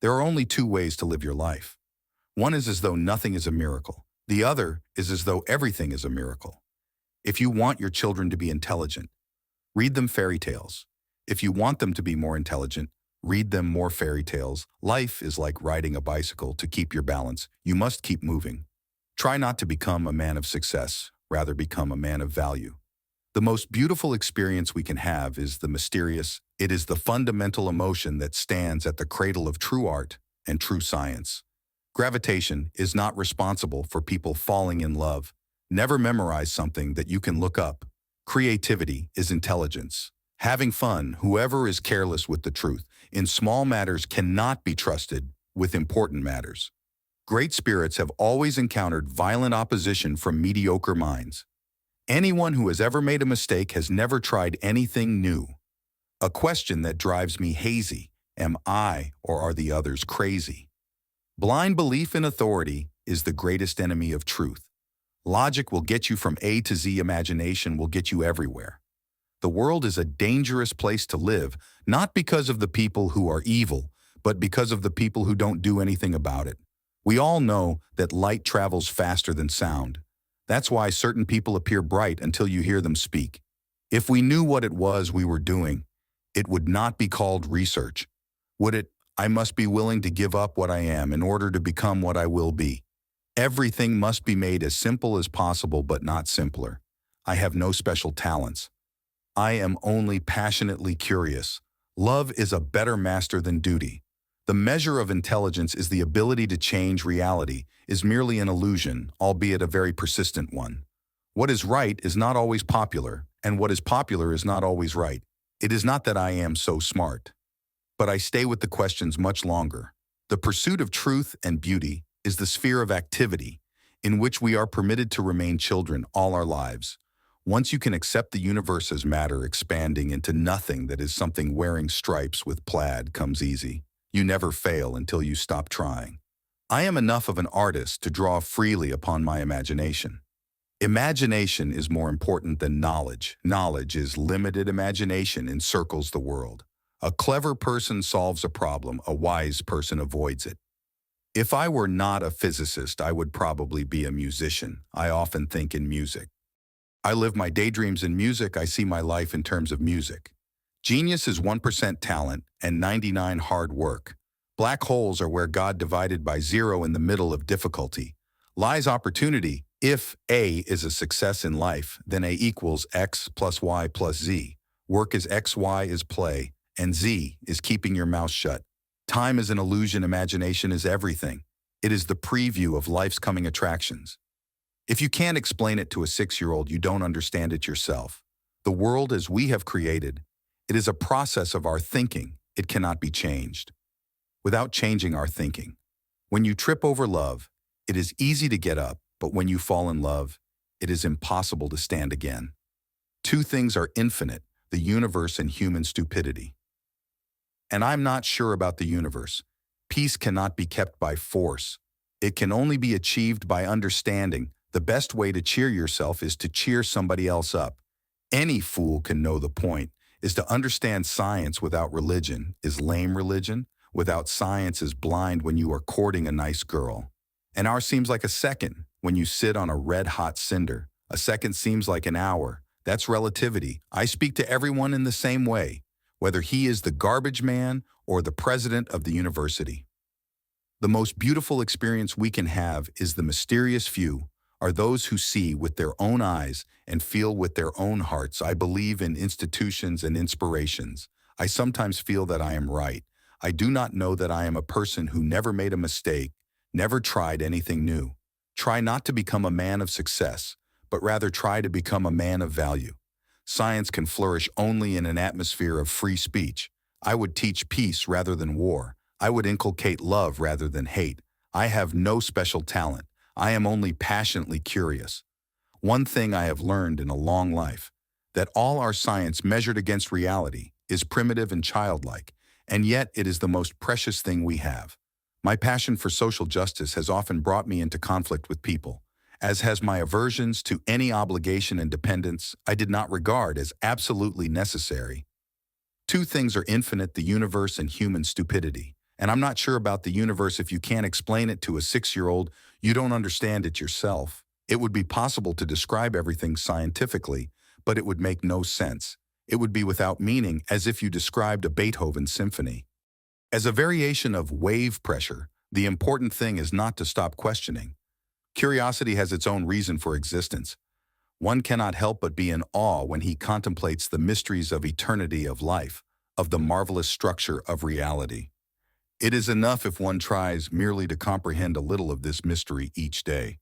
There are only two ways to live your life. One is as though nothing is a miracle. The other is as though everything is a miracle. If you want your children to be intelligent, read them fairy tales. If you want them to be more intelligent, read them more fairy tales. Life is like riding a bicycle. To keep your balance, you must keep moving. Try not to become a man of success, rather become a man of value. The most beautiful experience we can have is the mysterious. It is the fundamental emotion that stands at the cradle of true art and true science. Gravitation is not responsible for people falling in love. Never memorize something that you can look up. Creativity is intelligence. Having fun, whoever is careless with the truth in small matters cannot be trusted with important matters. Great spirits have always encountered violent opposition from mediocre minds. Anyone who has ever made a mistake has never tried anything new. A question that drives me hazy: am I or are the others crazy? Blind belief in authority is the greatest enemy of truth. Logic will get you from A to Z. Imagination will get you everywhere. The world is a dangerous place to live, not because of the people who are evil, but because of the people who don't do anything about it. We all know that light travels faster than sound. That's why certain people appear bright until you hear them speak. If we knew what it was we were doing, it would not be called research. Would it? I must be willing to give up what I am in order to become what I will be. Everything must be made as simple as possible, but not simpler. I have no special talents. I am only passionately curious. Love is a better master than duty. The measure of intelligence is the ability to change reality, is merely an illusion, albeit a very persistent one. What is right is not always popular, and what is popular is not always right. It is not that I am so smart, but I stay with the questions much longer. The pursuit of truth and beauty is the sphere of activity in which we are permitted to remain children all our lives. Once you can accept the universe as matter expanding into nothing that is something wearing stripes with plaid comes easy. You never fail until you stop trying. I am enough of an artist to draw freely upon my imagination. Imagination is more important than knowledge. Knowledge is limited. Imagination encircles the world. A clever person solves a problem, a wise person avoids it. If I were not a physicist, I would probably be a musician. I often think in music. I live my daydreams in music. I see my life in terms of music. Genius is 1% talent and 99% hard work. Black holes are where God divided by zero in the middle of difficulty. Lies opportunity. If A is a success in life, then A equals X plus Y plus Z. Work is X, Y is play, and Z is keeping your mouth shut. Time is an illusion. Imagination is everything. It is the preview of life's coming attractions. If you can't explain it to a 6-year-old, you don't understand it yourself. The world as we have created, it is a process of our thinking. It cannot be changed. Without changing our thinking. When you trip over love, it is easy to get up, but when you fall in love, it is impossible to stand again. Two things are infinite: the universe and human stupidity. And I'm not sure about the universe. Peace cannot be kept by force. It can only be achieved by understanding. The best way to cheer yourself is to cheer somebody else up. Any fool can know the point is to understand science without religion is lame religion. Without science is blind when you are courting a nice girl. An hour seems like a second when you sit on a red-hot cinder. A second seems like an hour. That's relativity. I speak to everyone in the same way, whether he is the garbage man or the president of the university. The most beautiful experience we can have is the mysterious few, are those who see with their own eyes and feel with their own hearts. I believe in institutions and inspirations. I sometimes feel that I am right. I do not know that I am a person who never made a mistake, never tried anything new. Try not to become a man of success, but rather try to become a man of value. Science can flourish only in an atmosphere of free speech. I would teach peace rather than war. I would inculcate love rather than hate. I have no special talent. I am only passionately curious. One thing I have learned in a long life, that all our science measured against reality is primitive and childlike, and yet it is the most precious thing we have. My passion for social justice has often brought me into conflict with people, as has my aversions to any obligation and dependence I did not regard as absolutely necessary. Two things are infinite: the universe and human stupidity. And I'm not sure about the universe if you can't explain it to a 6-year-old, you don't understand it yourself. It would be possible to describe everything scientifically, but it would make no sense. It would be without meaning, as if you described a Beethoven symphony. As a variation of wave pressure, the important thing is not to stop questioning. Curiosity has its own reason for existence. One cannot help but be in awe when he contemplates the mysteries of eternity of life, of the marvelous structure of reality. It is enough if one tries merely to comprehend a little of this mystery each day.